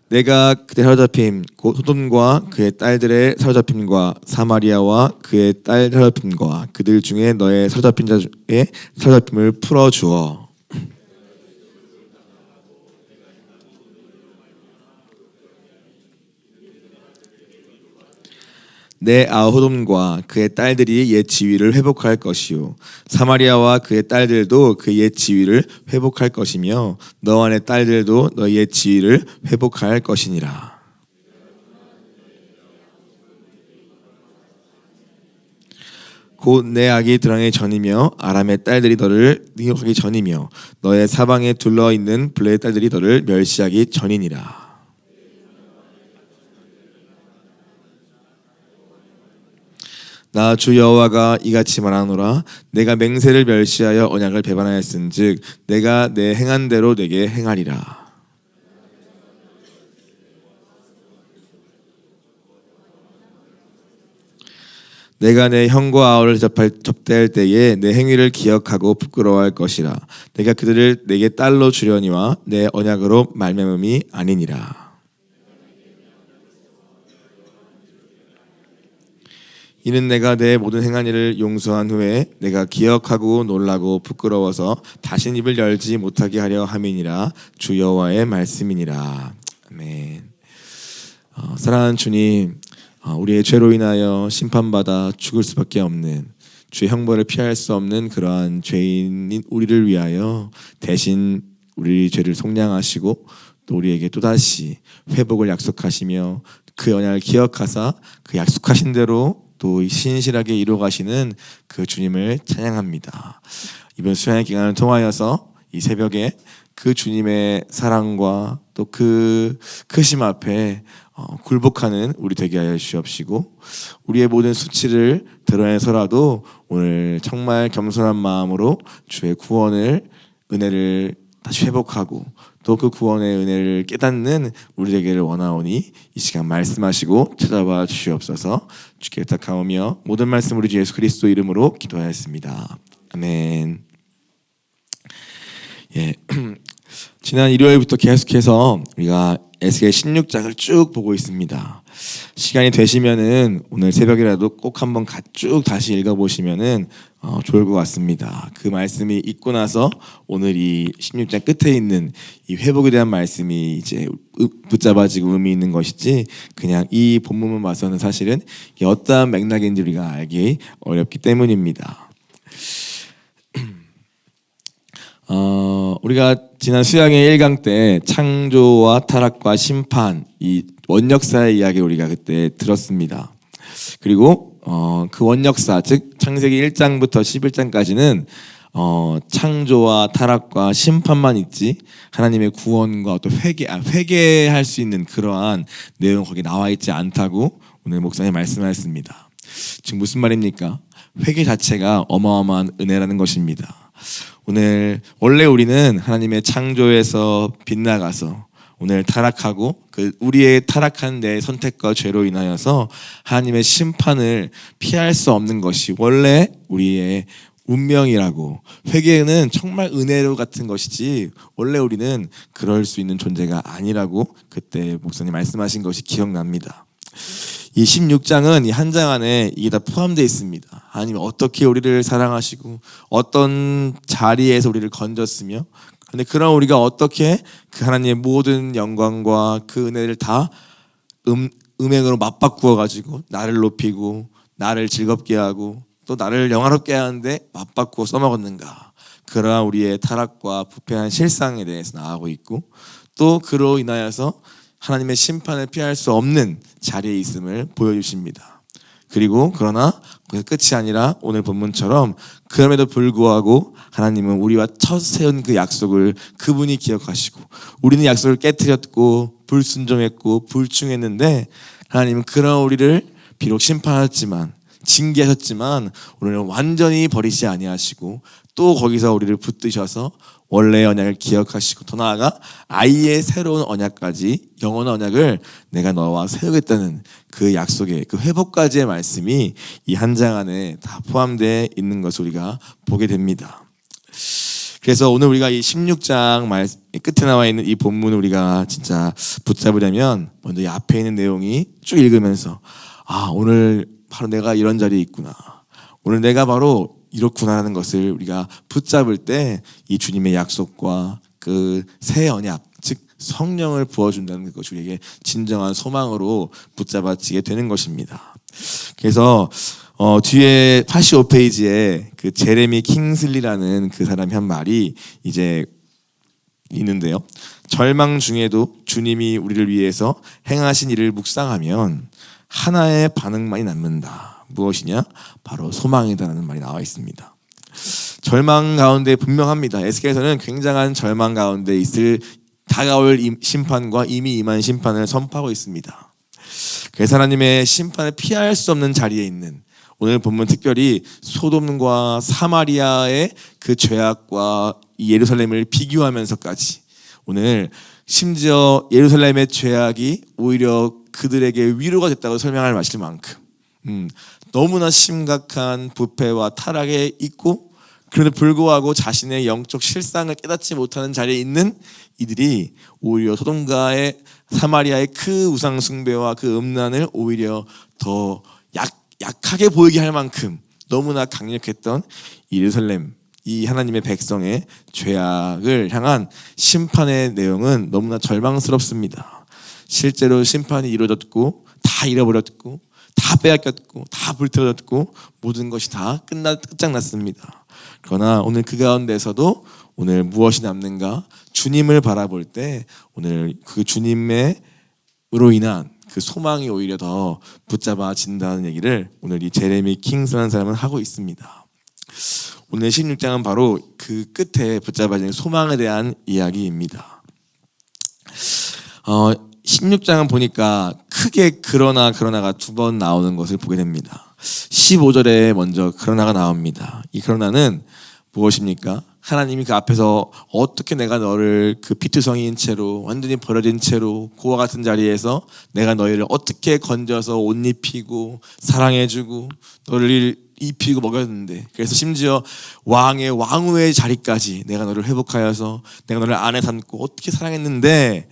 내가 그때 사로잡힘 곧 소돔과 그의 딸들의 사로잡힘과 사마리아와 그의 딸 사로잡힘과 그들 중에 너의 사로잡힌 자의 사로잡힘을 풀어주어 내 아호돔과 그의 딸들이 옛 지위를 회복할 것이요 사마리아와 그의 딸들도 그 옛 지위를 회복할 것이며 너와 내 딸들도 너의 옛 지위를 회복할 것이니라. 곧 내 악이 드러나기 전이며 아람의 딸들이 너를 능욕하기 전이며 너의 사방에 둘러있는 블레의 딸들이 너를 멸시하기 전이니라. 나 주 여호와가 이같이 말하노라. 내가 맹세를 멸시하여 언약을 배반하였은즉 내가 내 행한 대로 내게 행하리라. 내가 내 형과 아우를 접대할 때에 내 행위를 기억하고 부끄러워할 것이라. 내가 그들을 내게 딸로 주려니와 내 언약으로 말미암음이 아니니라. 이는 내가 내 모든 행한 일을 용서한 후에 내가 기억하고 놀라고 부끄러워서 다신 입을 열지 못하게 하려 함이니라. 주 여호와의 말씀이니라. 아멘. 사랑하는 주님, 우리의 죄로 인하여 심판받아 죽을 수밖에 없는 주의 형벌을 피할 수 없는 그러한 죄인인 우리를 위하여 대신 우리 죄를 속량하시고 또 우리에게 또다시 회복을 약속하시며 그 언약을 기억하사 그 약속하신 대로 또 신실하게 이루어가시는 그 주님을 찬양합니다. 이번 수양의 기간을 통하여서 이 새벽에 그 주님의 사랑과 또 그 크심 앞에 굴복하는 우리 되게 하여 주시옵시고 우리의 모든 수치를 드러내서라도 오늘 정말 겸손한 마음으로 주의 구원을 은혜를 다시 회복하고 또 그 구원의 은혜를 깨닫는 우리 되기를 원하오니 이 시간 말씀하시고 찾아봐 주시옵소서. 주께 부탁하오며 모든 말씀 우리 주 예수 그리스도 이름으로 기도하였습니다. 아멘. 예, 지난 일요일부터 계속해서 우리가 에스겔 16장을 쭉 보고 있습니다. 시간이 되시면은 오늘 새벽이라도 꼭 한번 쭉 다시 읽어보시면은 좋을 것 같습니다. 그 말씀이 읽고 나서 오늘 이 16장 끝에 있는 이 회복에 대한 말씀이 이제 붙잡아지고 의미 있는 것이지 그냥 이 본문만 봐서는 사실은 어떠한 맥락인지 우리가 알기 어렵기 때문입니다. 우리가 지난 수양의 1강 때 창조와 타락과 심판 이 원역사의 이야기 우리가 그때 들었습니다. 그리고 그 원역사 즉 창세기 1장부터 11장까지는 창조와 타락과 심판만 있지 하나님의 구원과 또 회개할 수 있는 그러한 내용 거기 나와 있지 않다고 오늘 목사님 말씀하셨습니다. 지금 무슨 말입니까? 회개 자체가 어마어마한 은혜라는 것입니다. 오늘 원래 우리는 하나님의 창조에서 빗나가서 오늘 타락하고 그 우리의 타락한 내 선택과 죄로 인하여서 하나님의 심판을 피할 수 없는 것이 원래 우리의 운명이라고 회개는 정말 은혜로 같은 것이지 원래 우리는 그럴 수 있는 존재가 아니라고 그때 목사님 말씀하신 것이 기억납니다. 이 16장은 이 한 장 안에 이게 다 포함되어 있습니다. 하나님이 어떻게 우리를 사랑하시고 어떤 자리에서 우리를 건졌으며 그런데 그런 우리가 어떻게 그 하나님의 모든 영광과 그 은혜를 다 음행으로 맞바꾸어 가지고 나를 높이고 나를 즐겁게 하고 또 나를 영화롭게 하는데 맞바꾸어 써먹었는가. 그러한 우리의 타락과 부패한 실상에 대해서 나아가고 있고 또 그로 인하여서 하나님의 심판을 피할 수 없는 자리에 있음을 보여주십니다. 그리고 그러나 그게 끝이 아니라 오늘 본문처럼 그럼에도 불구하고 하나님은 우리와 첫 세운 그 약속을 그분이 기억하시고 우리는 약속을 깨트렸고 불순종했고 불충했는데 하나님은 그런 우리를 비록 심판하셨지만 징계하셨지만 오늘은 완전히 버리지 아니하시고 또 거기서 우리를 붙드셔서 원래의 언약을 기억하시고 더 나아가 아예 새로운 언약까지 영원한 언약을 내가 너와 세우겠다는 그 약속의 그 회복까지의 말씀이 이 한 장 안에 다 포함되어 있는 것을 우리가 보게 됩니다. 그래서 오늘 우리가 이 16장 끝에 나와 있는 이 본문을 우리가 진짜 붙잡으려면 먼저 이 앞에 있는 내용이 쭉 읽으면서 오늘 바로 내가 이런 자리에 있구나. 오늘 내가 바로 이렇구나라는 것을 우리가 붙잡을 때 이 주님의 약속과 그 새 언약, 즉 성령을 부어준다는 것이 우리에게 진정한 소망으로 붙잡아지게 되는 것입니다. 그래서 뒤에 85페이지에 그 제레미 킹슬리라는 그 사람이 한 말이 이제 있는데요. 절망 중에도 주님이 우리를 위해서 행하신 일을 묵상하면 하나의 반응만이 남는다. 무엇이냐? 바로 소망이다라는 말이 나와 있습니다. 절망 가운데 분명합니다. 에스겔에서는 굉장한 절망 가운데 다가올 심판과 이미 임한 심판을 선포하고 있습니다. 그래서 하나님의 심판을 피할 수 없는 자리에 있는, 오늘 본문 특별히 소돔과 사마리아의 그 죄악과 이 예루살렘을 비교하면서까지, 오늘 심지어 예루살렘의 죄악이 오히려 그들에게 위로가 됐다고 설명할 만큼 너무나 심각한 부패와 타락에 있고, 그런데 불구하고 자신의 영적 실상을 깨닫지 못하는 자리에 있는 이들이 오히려 소돔과의 사마리아의 그 우상 숭배와 그 음란을 오히려 더 약하게 보이게 할 만큼 너무나 강력했던 예루살렘, 이 하나님의 백성의 죄악을 향한 심판의 내용은 너무나 절망스럽습니다. 실제로 심판이 이루어졌고 다 잃어버렸고 다 빼앗겼고 다 불태워졌고 모든 것이 다 끝장났습니다. 그러나 오늘 그 가운데서도 오늘 무엇이 남는가? 주님을 바라볼 때 오늘 그 주님으로 인한 그 소망이 오히려 더 붙잡아진다는 얘기를 오늘 이 제레미 킹스라는 사람은 하고 있습니다. 오늘 16장은 바로 그 끝에 붙잡아진 소망에 대한 이야기입니다. 16장은 보니까 크게 그러나가 두 번 나오는 것을 보게 됩니다. 15절에 먼저 그러나가 나옵니다. 이 그러나는 무엇입니까? 하나님이 그 앞에서 어떻게 내가 너를 그 피투성이인 채로 완전히 버려진 채로 고와 같은 자리에서 내가 너희를 어떻게 건져서 옷 입히고 사랑해주고 너를 입히고 먹였는데, 그래서 심지어 왕후의 자리까지 내가 너를 회복하여서 내가 너를 안에 담고 어떻게 사랑했는데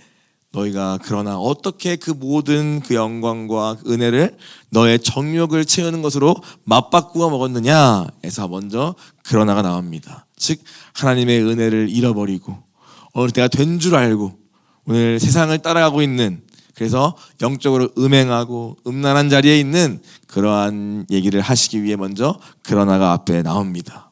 너희가 그러나 어떻게 그 모든 그 영광과 그 은혜를 너의 정욕을 채우는 것으로 맞바꾸어 먹었느냐 에서 먼저 그러나가 나옵니다. 즉 하나님의 은혜를 잃어버리고 오늘 내가 된 줄 알고 오늘 세상을 따라가고 있는, 그래서 영적으로 음행하고 음란한 자리에 있는 그러한 얘기를 하시기 위해 먼저 그러나가 앞에 나옵니다.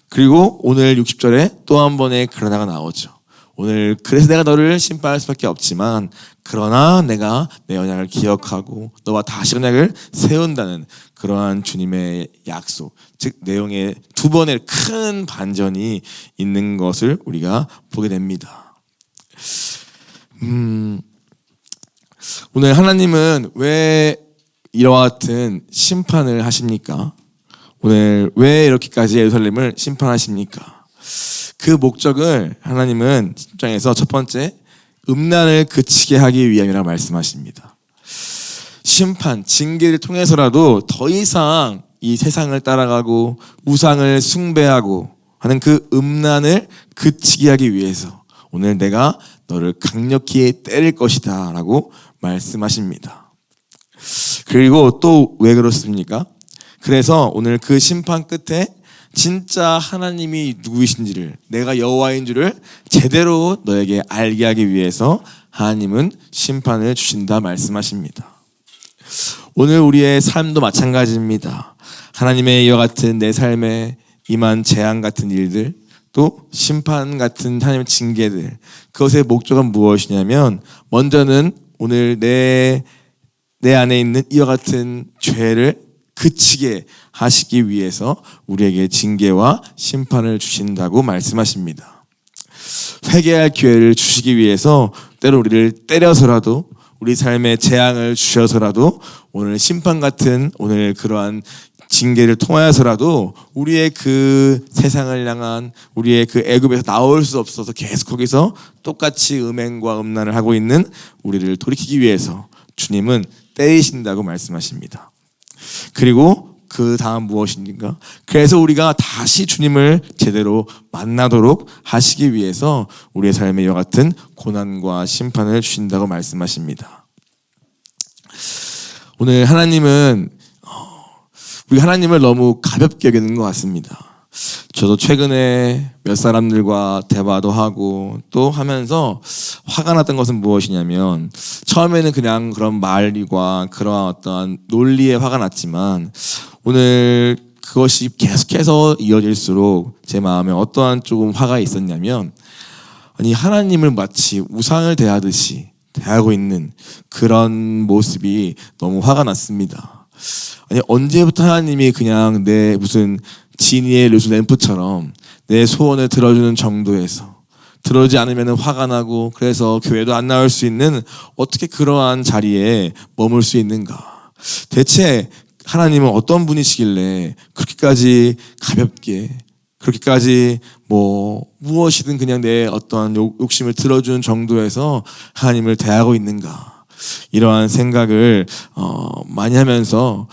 그리고 오늘 60절에 또 한 번의 그러나가 나오죠. 오늘 그래서 내가 너를 심판할 수밖에 없지만 그러나 내가 내 언약을 기억하고 너와 다시 언약을 세운다는 그러한 주님의 약속, 즉 내용의 두 번의 큰 반전이 있는 것을 우리가 보게 됩니다. 오늘 하나님은 왜 이와 같은 심판을 하십니까? 오늘 왜 이렇게까지 예루살렘을 심판하십니까? 그 목적을 하나님은 10장에서 첫 번째 음란을 그치게 하기 위함이라고 말씀하십니다. 심판, 징계를 통해서라도 더 이상 이 세상을 따라가고 우상을 숭배하고 하는 그 음란을 그치게 하기 위해서 오늘 내가 너를 강력히 때릴 것이다 라고 말씀하십니다. 그리고 또 왜 그렇습니까? 그래서 오늘 그 심판 끝에 진짜 하나님이 누구이신지를, 내가 여호와인 줄을 제대로 너에게 알게 하기 위해서 하나님은 심판을 주신다 말씀하십니다. 오늘 우리의 삶도 마찬가지입니다. 하나님의 이와 같은 내 삶에 임한 재앙 같은 일들, 또 심판 같은 하나님의 징계들, 그것의 목적은 무엇이냐면 먼저는 오늘 내 안에 있는 이와 같은 죄를 그치게 하시기 위해서 우리에게 징계와 심판을 주신다고 말씀하십니다. 회개할 기회를 주시기 위해서 때로 우리를 때려서라도 우리 삶에 재앙을 주셔서라도 오늘 심판 같은 오늘 그러한 징계를 통하여서라도 우리의 그 세상을 향한 우리의 그 애굽에서 나올 수 없어서 계속 거기서 똑같이 음행과 음란을 하고 있는 우리를 돌이키기 위해서 주님은 때리신다고 말씀하십니다. 그리고 그 다음 무엇인가? 그래서 우리가 다시 주님을 제대로 만나도록 하시기 위해서 우리의 삶에 이와 같은 고난과 심판을 주신다고 말씀하십니다. 오늘 하나님은 우리 하나님을 너무 가볍게 여기는 것 같습니다. 저도 최근에 몇 사람들과 대화도 하고 또 하면서 화가 났던 것은 무엇이냐면, 처음에는 그냥 그런 말과 그런 어떤 논리에 화가 났지만 오늘 그것이 계속해서 이어질수록 제 마음에 어떠한 조금 화가 있었냐면, 아니 하나님을 마치 우상을 대하듯이 대하고 있는 그런 모습이 너무 화가 났습니다. 아니 언제부터 하나님이 그냥 내 무슨 지니의 르수 램프처럼 내 소원을 들어주는 정도에서, 들어주지 않으면 화가 나고 그래서 교회도 안 나올 수 있는 어떻게 그러한 자리에 머물 수 있는가? 대체 하나님은 어떤 분이시길래 그렇게까지 가볍게, 그렇게까지 무엇이든 그냥 내 어떠한 욕심을 들어주는 정도에서 하나님을 대하고 있는가? 이러한 생각을 많이 하면서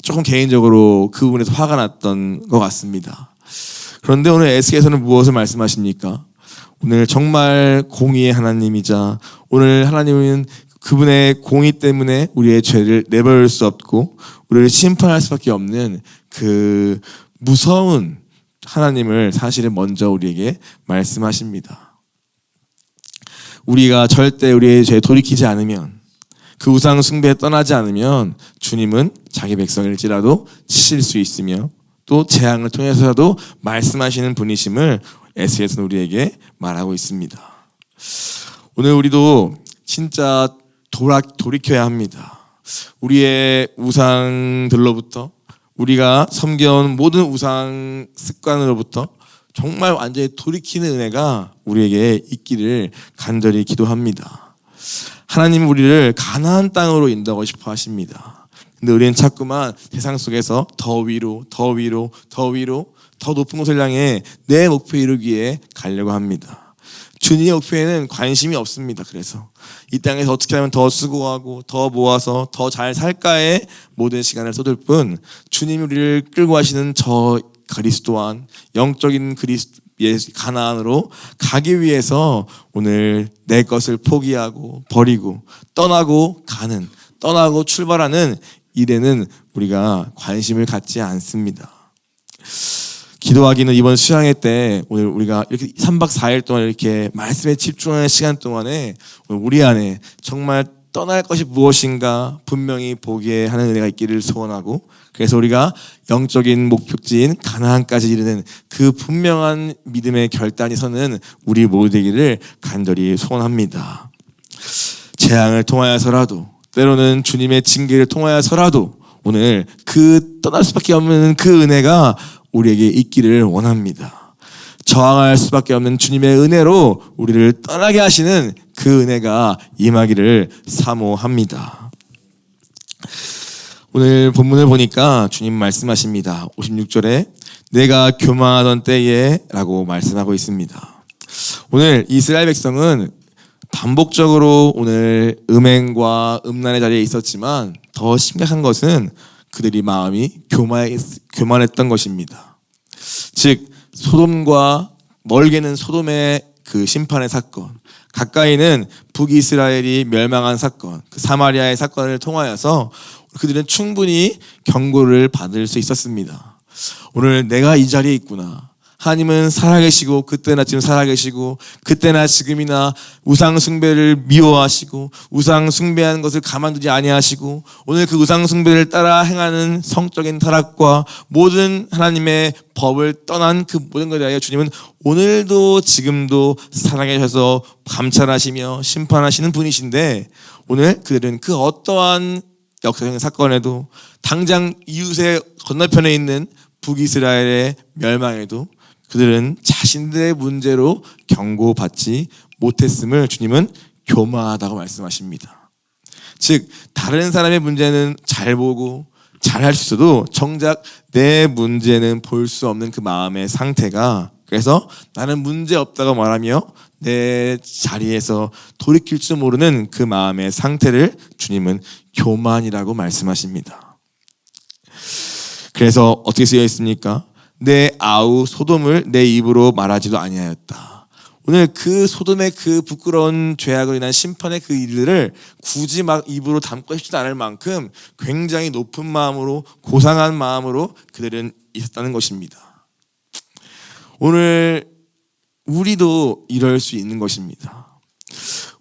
조금 개인적으로 그 부분에서 화가 났던 것 같습니다. 그런데 오늘 에스겔에서는 무엇을 말씀하십니까? 오늘 정말 공의의 하나님이자, 오늘 하나님은 그분의 공의 때문에 우리의 죄를 내버릴 수 없고 우리를 심판할 수밖에 없는 그 무서운 하나님을 사실은 먼저 우리에게 말씀하십니다. 우리가 절대 우리의 죄에 돌이키지 않으면, 그 우상 숭배에 떠나지 않으면 주님은 자기 백성일지라도 치실 수 있으며 또 재앙을 통해서라도 말씀하시는 분이심을 에스겔에서는 우리에게 말하고 있습니다. 오늘 우리도 진짜 돌이켜야 합니다. 우리의 우상들로부터, 우리가 섬겨온 모든 우상 습관으로부터 정말 완전히 돌이키는 은혜가 우리에게 있기를 간절히 기도합니다. 하나님은 우리를 가나안 땅으로 인도하고 싶어 하십니다. 근데 우리는 자꾸만 세상 속에서 더 위로, 더 위로, 더 위로, 더 높은 곳을 향해 내 목표에 이르기에 가려고 합니다. 주님의 목표에는 관심이 없습니다. 그래서 이 땅에서 어떻게 하면 더 수고하고 더 모아서 더 잘 살까에 모든 시간을 쏟을 뿐, 주님이 우리를 끌고 가시는 저 그리스도한 영적인 그리스도의 가나안으로 가기 위해서 오늘 내 것을 포기하고 버리고 떠나고 출발하는 일에는 우리가 관심을 갖지 않습니다. 기도하기는 이번 수양회 때 오늘 우리가 이렇게 3박 4일 동안 이렇게 말씀에 집중하는 시간 동안에 우리 안에 정말 떠날 것이 무엇인가 분명히 보게 하는 은혜가 있기를 소원하고, 그래서 우리가 영적인 목표지인 가나안까지 이르는 그 분명한 믿음의 결단이 서는 우리 모두 되기를 간절히 소원합니다. 재앙을 통하여서라도, 때로는 주님의 징계를 통하여서라도 오늘 그 떠날 수밖에 없는 그 은혜가 우리에게 있기를 원합니다. 저항할 수밖에 없는 주님의 은혜로 우리를 떠나게 하시는 그 은혜가 임하기를 사모합니다. 오늘 본문을 보니까 주님 말씀하십니다. 56절에 내가 교만하던 때에 라고 말씀하고 있습니다. 오늘 이스라엘 백성은 반복적으로 오늘 음행과 음란의 자리에 있었지만 더 심각한 것은 그들이 마음이 교만했던 것입니다. 즉 소돔과 멀게는 소돔의 그 심판의 사건, 가까이는 북이스라엘이 멸망한 사건, 그 사마리아의 사건을 통하여서 그들은 충분히 경고를 받을 수 있었습니다. 오늘 내가 이 자리에 있구나. 하나님은 살아계시고 그때나 지금 살아계시고 그때나 지금이나 우상 숭배를 미워하시고 우상 숭배하는 것을 가만두지 아니하시고 오늘 그 우상 숭배를 따라 행하는 성적인 타락과 모든 하나님의 법을 떠난 그 모든 것에 대하여 주님은 오늘도 지금도 살아계셔서 감찰하시며 심판하시는 분이신데, 오늘 그들은 그 어떠한 역사적인 사건에도 당장 이웃의 건너편에 있는 북이스라엘의 멸망에도 그들은 자신들의 문제로 경고받지 못했음을 주님은 교만하다고 말씀하십니다. 즉 다른 사람의 문제는 잘 보고 잘 할 수 있어도 정작 내 문제는 볼 수 없는 그 마음의 상태가, 그래서 나는 문제 없다고 말하며 내 자리에서 돌이킬 줄 모르는 그 마음의 상태를 주님은 교만이라고 말씀하십니다. 그래서 어떻게 쓰여 있습니까? 내 아우 소돔을 내 입으로 말하지도 아니하였다. 오늘 그 소돔의 그 부끄러운 죄악으로 인한 심판의 그 일들을 굳이 막 입으로 담고 싶지 않을 만큼 굉장히 높은 마음으로, 고상한 마음으로 그들은 있었다는 것입니다. 오늘 우리도 이럴 수 있는 것입니다.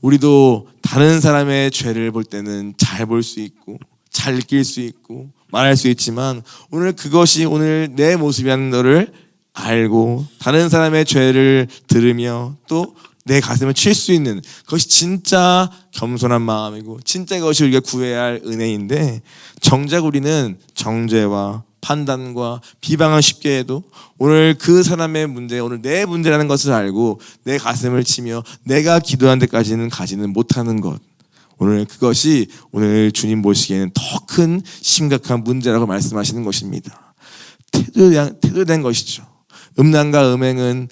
우리도 다른 사람의 죄를 볼 때는 잘 볼 수 있고 잘 느낄 수 있고 말할 수 있지만, 오늘 그것이 오늘 내 모습이라는 너를 알고 다른 사람의 죄를 들으며 또 내 가슴을 칠 수 있는 그것이 진짜 겸손한 마음이고 진짜 그것이 우리가 구해야 할 은혜인데, 정작 우리는 정죄와 판단과 비방을 쉽게 해도 오늘 그 사람의 문제, 오늘 내 문제라는 것을 알고 내 가슴을 치며 내가 기도한 데까지는 가지는 못하는 것, 오늘 그것이 오늘 주님 보시기에는 더 큰 심각한 문제라고 말씀하시는 것입니다. 태도에 대한 것이죠. 음란과 음행은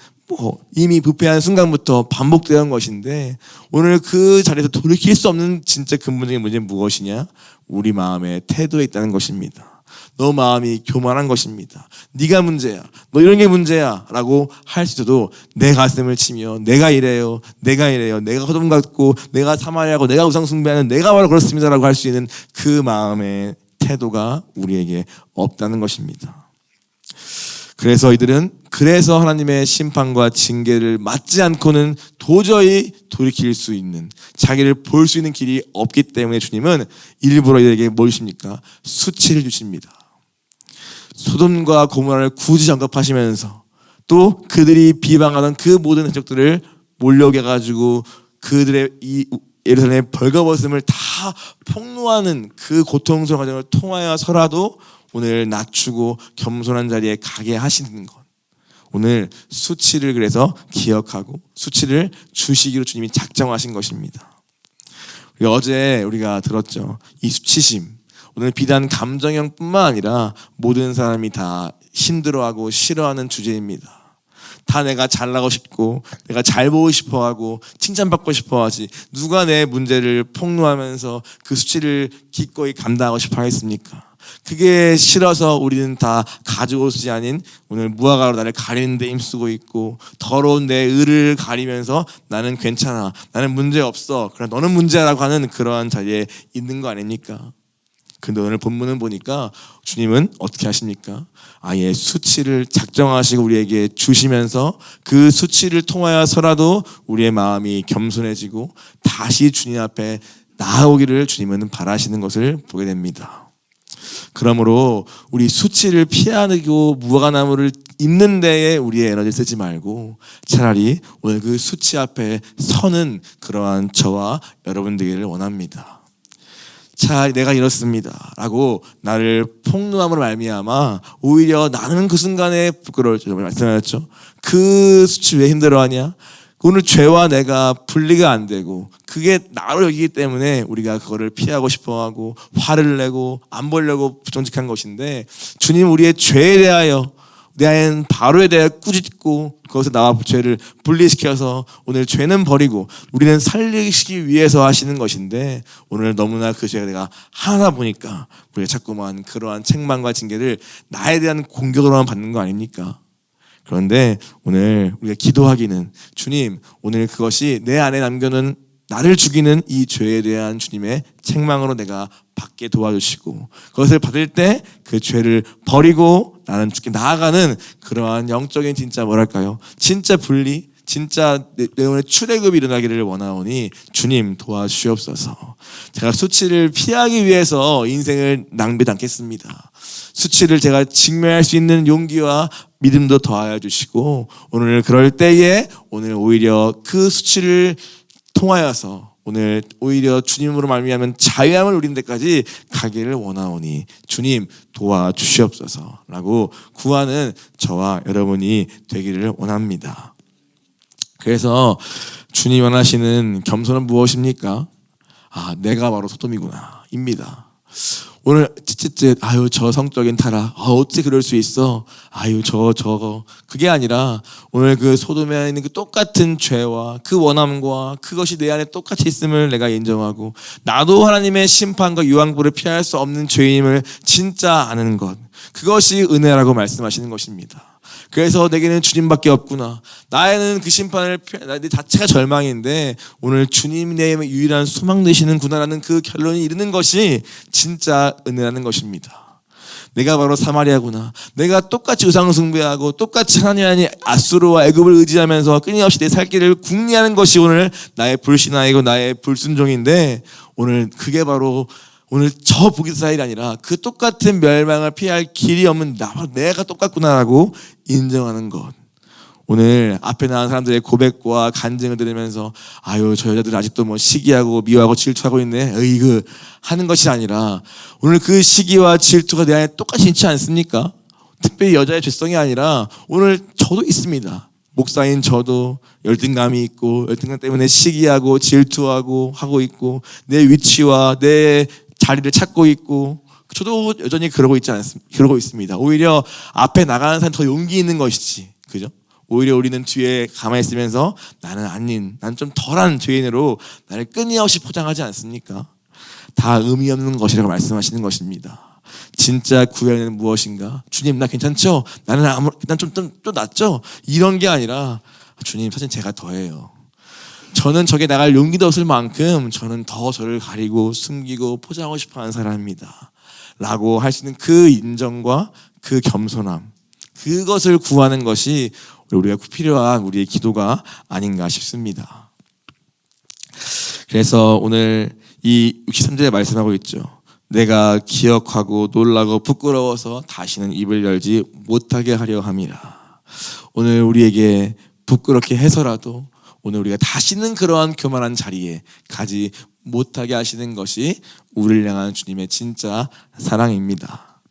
이미 부패한 순간부터 반복되는 것인데, 오늘 그 자리에서 돌이킬 수 없는 진짜 근본적인 문제는 무엇이냐? 우리 마음의 태도에 있다는 것입니다. 너 마음이 교만한 것입니다. 네가 문제야. 너 이런 게 문제야 라고 할 수도 내 가슴을 치며 내가 이래요. 내가 소돔 같고 내가 사마리아고 내가 우상 숭배하는 내가 바로 그렇습니다 라고 할 수 있는 그 마음의 태도가 우리에게 없다는 것입니다. 그래서 이들은 하나님의 심판과 징계를 맞지 않고는 도저히 돌이킬 수 있는, 자기를 볼 수 있는 길이 없기 때문에 주님은 일부러 이들에게 뭘 주십니까? 수치를 주십니다. 소돔과 고모라를 굳이 언급하시면서 또 그들이 비방하던 그 모든 흔적들을 몰려가지고 그들의 이 예루살렘의 벌거벗음을 다 폭로하는 그 고통스러운 과정을 통하여서라도 오늘 낮추고 겸손한 자리에 가게 하시는 것, 오늘 수치를 그래서 기억하고 수치를 주시기로 주님이 작정하신 것입니다. 어제 우리가 들었죠. 이 수치심, 오늘 비단 감정형뿐만 아니라 모든 사람이 다 힘들어하고 싫어하는 주제입니다. 다 내가 잘나고 싶고 내가 잘 보고 싶어하고 칭찬받고 싶어하지, 누가 내 문제를 폭로하면서 그 수치를 기꺼이 감당하고 싶어 하겠습니까? 그게 싫어서 우리는 다 가죽옷이 아닌 오늘 무화과로 나를 가리는 데 힘쓰고 있고, 더러운 내 의를 가리면서 나는 괜찮아, 나는 문제 없어, 그래 너는 문제라고 하는 그러한 자리에 있는 거 아닙니까? 근데 오늘 본문은 보니까 주님은 어떻게 하십니까? 아예 수치를 작정하시고 우리에게 주시면서 그 수치를 통하여서라도 우리의 마음이 겸손해지고 다시 주님 앞에 나아오기를 주님은 바라시는 것을 보게 됩니다. 그러므로 우리 수치를 피하고 무화과나무를 입는 데에 우리의 에너지를 쓰지 말고 차라리 오늘 그 수치 앞에 서는 그러한 저와 여러분 되기를 원합니다. 자, 내가 이렇습니다 라고 나를 폭로함으로 말미암아 오히려 나는 그 순간에 부끄러울 줄 말씀하셨죠. 그 수치 왜 힘들어하냐? 오늘 죄와 내가 분리가 안 되고 그게 나로 여기기 때문에 우리가 그거를 피하고 싶어하고 화를 내고 안 보려고 부정직한 것인데, 주님 우리의 죄에 대하여 내 안에 바로에 대하여 꾸짖고 그것을 나와 죄를 분리시켜서 오늘 죄는 버리고 우리는 살리시기 위해서 하시는 것인데, 오늘 너무나 그 죄가 내가 하나 보니까 우리가 자꾸만 그러한 책망과 징계를 나에 대한 공격으로만 받는 거 아닙니까? 그런데 오늘 우리가 기도하기는, 주님 오늘 그것이 내 안에 남겨놓은 나를 죽이는 이 죄에 대한 주님의 책망으로 내가 받게 도와주시고, 그것을 받을 때 그 죄를 버리고 나는 죽게 나아가는 그러한 영적인 진짜 뭐랄까요, 진짜 분리, 진짜 내 오늘 출애굽이 일어나기를 원하오니 주님 도와주시옵소서. 제가 수치를 피하기 위해서 인생을 낭비하지 않겠습니다. 수치를 제가 직면할 수 있는 용기와 믿음도 더하여 주시고, 오늘 그럴 때에 오늘 오히려 그 수치를 통하여서 오늘 오히려 주님으로 말미암은 자유함을 누리는 데까지 가기를 원하오니 주님 도와주시옵소서 라고 구하는 저와 여러분이 되기를 원합니다. 그래서 주님 원하시는 겸손은 무엇입니까? 내가 바로 소돔이구나 입니다. 오늘 찌찌찌 아유 저 성적인 타락 어떻게 그럴 수 있어 아유 저거 그게 아니라 오늘 그 소돔에 있는 그 똑같은 죄와 그 원함과 그것이 내 안에 똑같이 있음을 내가 인정하고 나도 하나님의 심판과 유황불을 피할 수 없는 죄임을 진짜 아는 것, 그것이 은혜라고 말씀하시는 것입니다. 그래서 내게는 주님밖에 없구나, 나에는 그 심판을 내 자체가 절망인데 오늘 주님 내 유일한 소망 되시는구나라는 그 결론이 이르는 것이 진짜 은혜라는 것입니다. 내가 바로 사마리아구나, 내가 똑같이 우상 숭배하고 똑같이 하나님의 아수르와 애굽을 의지하면서 끊임없이 내 살 길을 궁리하는 것이 오늘 나의 불신앙이고 나의 불순종인데, 오늘 그게 바로 오늘 저 북이스라엘이 아니라 그 똑같은 멸망을 피할 길이 없는 내가 똑같구나라고 인정하는 것. 오늘 앞에 나온 사람들의 고백과 간증을 들으면서 아유 저 여자들 아직도 뭐 시기하고 미워하고 질투하고 있네 으이그 하는 것이 아니라, 오늘 그 시기와 질투가 내 안에 똑같이 있지 않습니까? 특별히 여자의 죄성이 아니라 오늘 저도 있습니다. 목사인 저도 열등감이 있고 열등감 때문에 시기하고 질투하고 하고 있고 내 위치와 내 자리를 찾고 있고, 저도 여전히 그러고 있습니다. 오히려 앞에 나가는 사람 더 용기 있는 것이지, 그죠? 오히려 우리는 뒤에 가만히 있으면서 나는 좀 덜한 죄인으로 나를 끊임없이 포장하지 않습니까? 다 의미 없는 것이라고 말씀하시는 것입니다. 진짜 구원은 무엇인가? 주님 나 괜찮죠? 나는 난 좀 낫죠? 이런 게 아니라 주님 사실 제가 더해요. 저는 저게 나갈 용기도 없을 만큼 저는 더 저를 가리고 숨기고 포장하고 싶어하는 사람입니다 라고 할 수 있는 그 인정과 그 겸손함, 그것을 구하는 것이 우리가 필요한 우리의 기도가 아닌가 싶습니다. 그래서 오늘 이 63절에 말씀하고 있죠. 내가 기억하고 놀라고 부끄러워서 다시는 입을 열지 못하게 하려 함이라. 오늘 우리에게 부끄럽게 해서라도 오늘 우리가 다시는 그러한 교만한 자리에 가지 못하게 하시는 것이 우리를 향한 주님의 진짜 사랑입니다.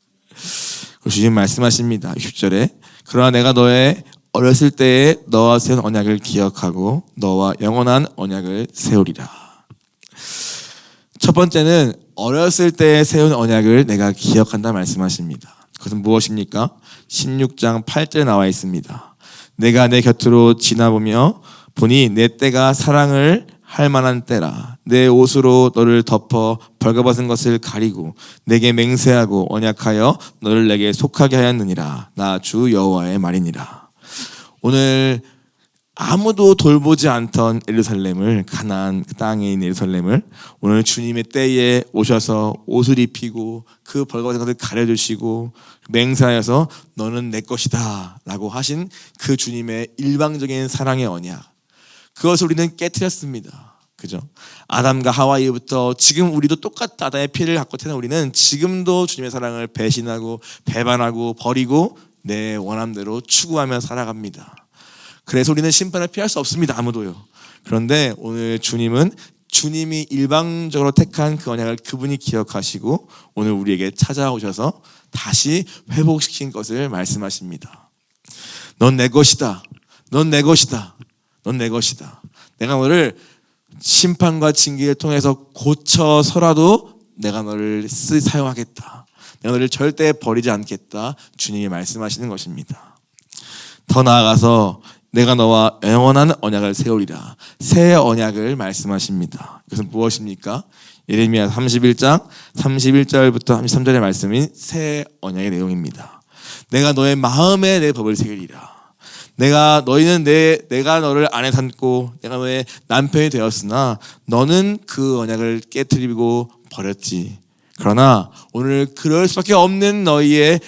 주님 말씀하십니다. 10절에 그러나 내가 너의 어렸을 때에 너와 세운 언약을 기억하고 너와 영원한 언약을 세우리라. 첫 번째는 어렸을 때에 세운 언약을 내가 기억한다 말씀하십니다. 그것은 무엇입니까? 16장 8절에 나와 있습니다. 내가 내 곁으로 지나보며 보니 내 때가 사랑을 할 만한 때라. 내 옷으로 너를 덮어 벌거벗은 것을 가리고 내게 맹세하고 언약하여 너를 내게 속하게 하였느니라. 나 주 여호와의 말이니라. 오늘 아무도 돌보지 않던 예루살렘을, 가나안 땅에 있는 예루살렘을 오늘 주님의 때에 오셔서 옷을 입히고 그 벌거벗은 것을 가려주시고 맹세하여서 너는 내 것이다 라고 하신 그 주님의 일방적인 사랑의 언약, 그것을 우리는 깨트렸습니다. 그죠? 아담과 하와 이후부터 지금 우리도 똑같다. 아담의 피를 갖고 태어난 우리는 지금도 주님의 사랑을 배신하고 배반하고 버리고 내 원함대로 추구하며 살아갑니다. 그래서 우리는 심판을 피할 수 없습니다. 아무도요. 그런데 오늘 주님은 주님이 일방적으로 택한 그 언약을 그분이 기억하시고 오늘 우리에게 찾아오셔서 다시 회복시킨 것을 말씀하십니다. 넌 내 것이다. 넌 내 것이다. 넌 내 것이다. 내가 너를 심판과 징계를 통해서 고쳐서라도 내가 너를 사용하겠다. 내가 너를 절대 버리지 않겠다. 주님이 말씀하시는 것입니다. 더 나아가서 내가 너와 영원한 언약을 세우리라. 새 언약을 말씀하십니다. 이것은 무엇입니까? 예레미야 31장 31절부터 33절의 말씀인 새 언약의 내용입니다. 내가 너의 마음에 내 법을 새기리라. 내가 너를 아내 삼고 내가 너의 남편이 되었으나 너는 그 언약을 깨트리고 버렸지. 그러나 오늘 그럴 수밖에 없는 너희의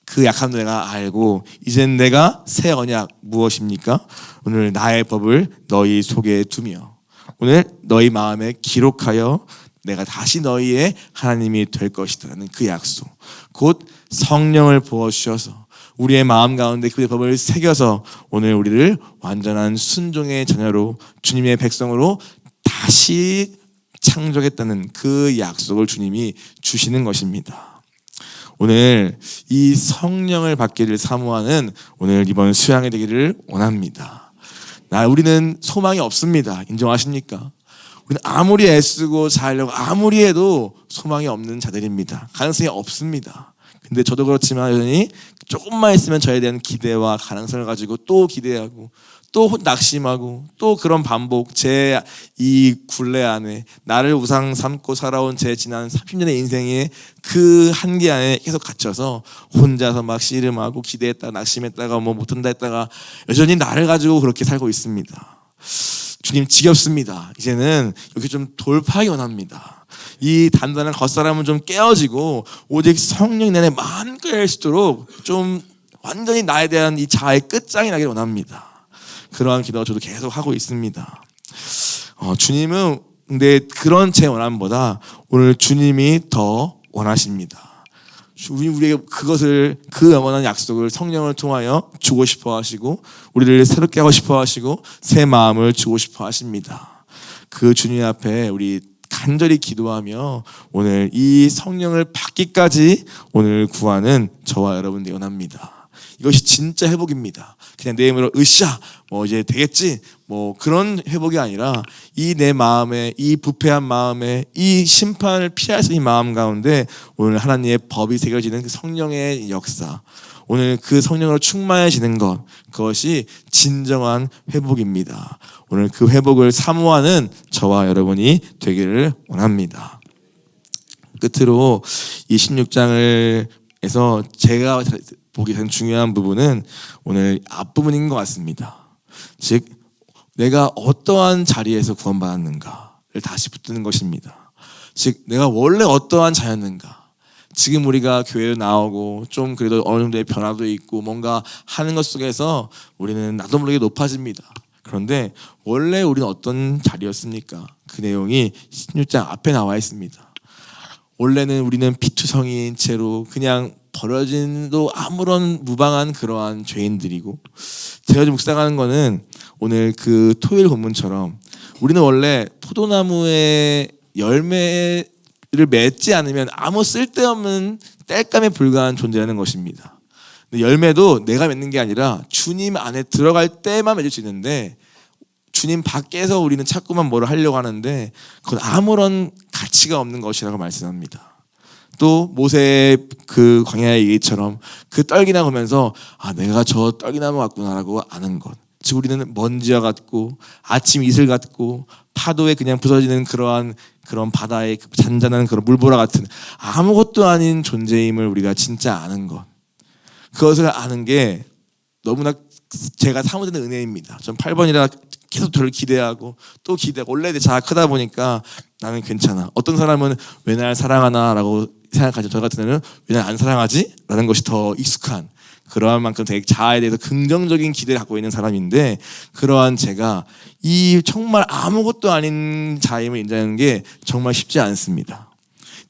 그 약함도 내가 알고 이젠 내가 새 언약 무엇입니까? 오늘 나의 법을 너희 속에 두며 오늘 너희 마음에 기록하여 내가 다시 너희의 하나님이 될 것이다라는 그 약속, 곧 성령을 부어주셔서 우리의 마음 가운데 그의 법을 새겨서 오늘 우리를 완전한 순종의 자녀로 주님의 백성으로 다시 창조하겠다는 그 약속을 주님이 주시는 것입니다. 오늘 이 성령을 받기를 사모하는 오늘 이번 수양이 되기를 원합니다. 우리는 소망이 없습니다. 인정하십니까? 우리는 아무리 애쓰고 자려고 아무리 해도 소망이 없는 자들입니다. 가능성이 없습니다. 근데 저도 그렇지만 여전히 조금만 있으면 저에 대한 기대와 가능성을 가지고 또 기대하고 또 낙심하고 또 그런 반복, 제 이 굴레 안에 나를 우상 삼고 살아온 제 지난 30년의 인생의 그 한계 안에 계속 갇혀서 혼자서 막 씨름하고 기대했다가 낙심했다가 뭐 못한다 했다가 여전히 나를 가지고 그렇게 살고 있습니다. 주님, 지겹습니다. 이제는 여기 좀 돌파하기 원합니다. 이 단단한 겉사람은 좀 깨어지고 오직 성령 내 안에 만개할 수 있도록 좀 완전히 나에 대한 이 자아의 끝장이 나길 원합니다. 그러한 기도가 저도 계속 하고 있습니다. 주님은 근데 그런 제 원함보다 오늘 주님이 더 원하십니다. 우리에게 그것을, 그 영원한 약속을 성령을 통하여 주고 싶어 하시고 우리를 새롭게 하고 싶어 하시고 새 마음을 주고 싶어 하십니다. 그 주님 앞에 우리 간절히 기도하며 오늘 이 성령을 받기까지 오늘 구하는 저와 여러분들이 원합니다. 이것이 진짜 회복입니다. 그냥 내 힘으로 으쌰 뭐 이제 되겠지 뭐 그런 회복이 아니라 이 내 마음에, 이 부패한 마음에, 이 심판을 피할 수 있는 마음 가운데 오늘 하나님의 법이 새겨지는 그 성령의 역사, 오늘 그 성령으로 충만해지는 것, 그것이 진정한 회복입니다. 오늘 그 회복을 사모하는 저와 여러분이 되기를 원합니다. 끝으로 이 16장에서 제가 보기 가장 중요한 부분은 오늘 앞부분인 것 같습니다. 즉 내가 어떠한 자리에서 구원받았는가를 다시 붙드는 것입니다. 즉 내가 원래 어떠한 자였는가. 지금 우리가 교회에 나오고 좀 그래도 어느 정도의 변화도 있고 뭔가 하는 것 속에서 우리는 나도 모르게 높아집니다. 그런데 원래 우리는 어떤 자리였습니까? 그 내용이 16장 앞에 나와 있습니다. 원래는 우리는 피투성이인 채로 그냥 버려진도 아무런 무방한 그러한 죄인들이고, 제가 좀 묵상하는 거는 오늘 그 토요일 본문처럼 우리는 원래 포도나무의 열매를 맺지 않으면 아무 쓸데없는 땔감에 불과한 존재라는 것입니다. 근데 열매도 내가 맺는 게 아니라 주님 안에 들어갈 때만 맺을 수 있는데, 주님 밖에서 우리는 자꾸만 뭐를 하려고 하는데 그건 아무런 가치가 없는 것이라고 말씀합니다. 또 모세의 그 광야의 얘기처럼 그 떨기나 보면서 내가 저 떨기나무 같구나라고 아는 것, 즉 우리는 먼지와 같고 아침 이슬 같고 파도에 그냥 부서지는 그런 바다의 잔잔한 그런 물보라 같은 아무것도 아닌 존재임을 우리가 진짜 아는 것, 그것을 아는 게 너무나 제가 사모되는 은혜입니다. 전 8번이라 계속 저를 기대하고 또 기대하고, 원래 내 자아가 크다 보니까 나는 괜찮아. 어떤 사람은 왜 날 사랑하나 라고 생각하죠. 저 같은 애는 왜 날 안 사랑하지? 라는 것이 더 익숙한, 그러한 만큼 되게 자아에 대해서 긍정적인 기대를 갖고 있는 사람인데, 그러한 제가 이 정말 아무것도 아닌 자임을 인정하는 게 정말 쉽지 않습니다.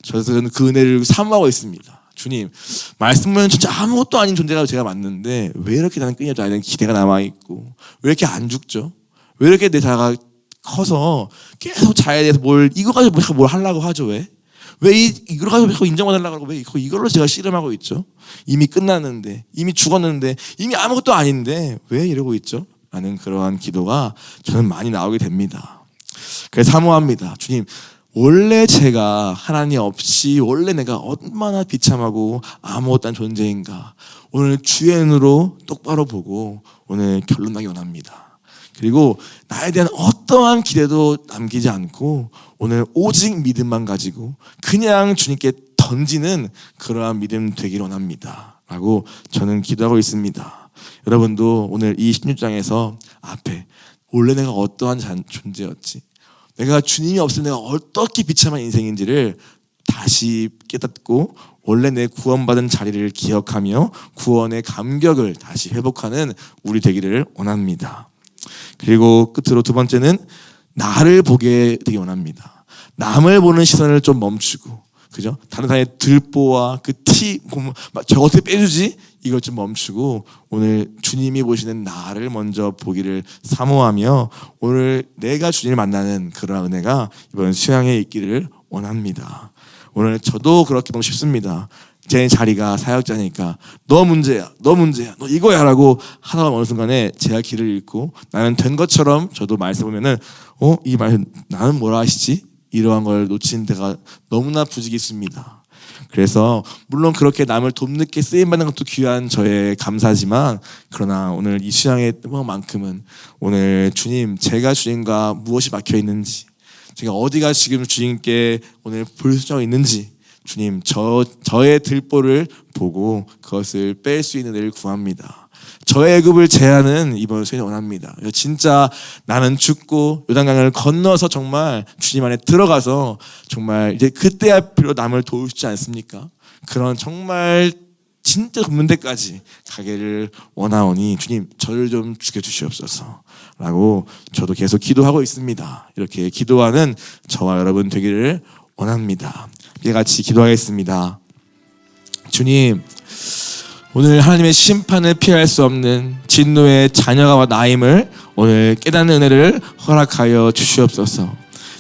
저는 그 은혜를 사모하고 있습니다. 주님, 말씀 보면 진짜 아무것도 아닌 존재가 제가 맞는데 왜 이렇게 나는 끊여져 있는 기대가 남아있고, 왜 이렇게 안 죽죠? 왜 이렇게 내 자아가 커서 계속 자아에 대해서 이거 가지고 뭘 하려고 하죠? 왜 이걸 가지고 인정받으려고 하고 왜 이걸로 제가 씨름하고 있죠? 이미 끝났는데, 이미 죽었는데, 이미 아무것도 아닌데 왜 이러고 있죠? 라는 그러한 기도가 저는 많이 나오게 됩니다. 그래서 사모합니다. 주님, 원래 제가 하나님 없이 원래 내가 얼마나 비참하고 아무것도 아닌 존재인가, 오늘 주의 눈으로 똑바로 보고 오늘 결론 나기 원합니다. 그리고 나에 대한 어떠한 기대도 남기지 않고 오늘 오직 믿음만 가지고 그냥 주님께 던지는 그러한 믿음 되기를 원합니다 라고 저는 기도하고 있습니다. 여러분도 오늘 이 16장에서 앞에 원래 내가 어떠한 존재였지, 내가 주님이 없으면 내가 어떻게 비참한 인생인지를 다시 깨닫고 원래 내 구원받은 자리를 기억하며 구원의 감격을 다시 회복하는 우리 되기를 원합니다. 그리고 끝으로 두 번째는 나를 보게 되기 원합니다. 남을 보는 시선을 좀 멈추고, 그죠? 다른 사람의 들보와 그 티, 저거 어떻게 빼주지? 이걸 좀 멈추고 오늘 주님이 보시는 나를 먼저 보기를 사모하며 오늘 내가 주님을 만나는 그런 은혜가 이번 수양에 있기를 원합니다. 오늘 저도 그렇게 너무 쉽습니다. 제 자리가 사역자니까 너 문제야, 너 이거야 라고 하다가 어느 순간에 제가 길을 잃고 나는 된 것처럼, 저도 말씀 보면은 이 말 나는 뭐라 하시지? 이러한 걸 놓치는 데가 너무나 부지기수입니다. 그래서 물론 그렇게 남을 돕는 게 쓰임받는 것도 귀한 저의 감사지만, 그러나 오늘 이 수양의 만큼은 오늘 주님, 제가 주님과 무엇이 막혀 있는지, 제가 어디가 지금 주님께 오늘 불순종하고 있는지, 주님 저의 들보를 보고 그것을 뺄 수 있는 은혜를 구합니다. 저의 애굽을 제하는 이번 수행을 원합니다. 진짜 나는 죽고 요단강을 건너서 정말 주님 안에 들어가서 정말 이제 그때야 비로 남을 도우시지 않습니까? 그런 정말 진짜 돕는 데까지 가기를 원하오니 주님 저를 좀 죽여주시옵소서 라고 저도 계속 기도하고 있습니다. 이렇게 기도하는 저와 여러분 되기를 원합니다. 함께 같이 기도하겠습니다. 주님, 오늘 하나님의 심판을 피할 수 없는 진노의 자녀가 나임을 오늘 깨닫는 은혜를 허락하여 주시옵소서.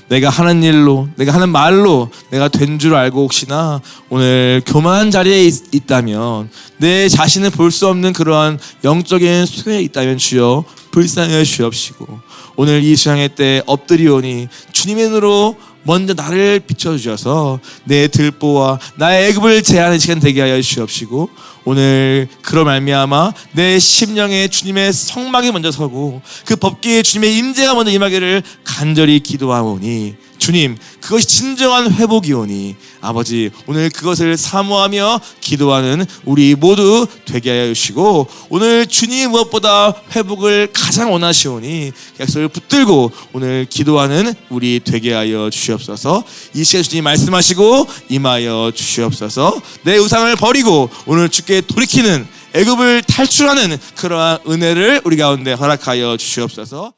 내가 하는 일로, 내가 하는 말로 내가 된 줄 알고 혹시나 오늘 교만한 자리에 있다면, 내 자신을 볼 수 없는 그러한 영적인 수혜에 있다면 주여 불쌍히 주옵시고, 오늘 이 수양회 때 엎드리오니 주님의 눈으로 먼저 나를 비춰주셔서 내 들보와 나의 애굽을 제하는 시간 되게 하여 주시옵시고, 오늘 그로 말미암아 내 심령에 주님의 성막이 먼저 서고 그 법궤에 주님의 임재가 먼저 임하기를 간절히 기도하오니, 주님 그것이 진정한 회복이오니 아버지 오늘 그것을 사모하며 기도하는 우리 모두 되게 하여 주시고, 오늘 주님 무엇보다 회복을 가장 원하시오니 약속을 붙들고 오늘 기도하는 우리 되게 하여 주시옵소서. 이 시간 주님 말씀하시고 임하여 주시옵소서. 내 우상을 버리고 오늘 주께 돌이키는 애굽을 탈출하는 그러한 은혜를 우리 가운데 허락하여 주시옵소서.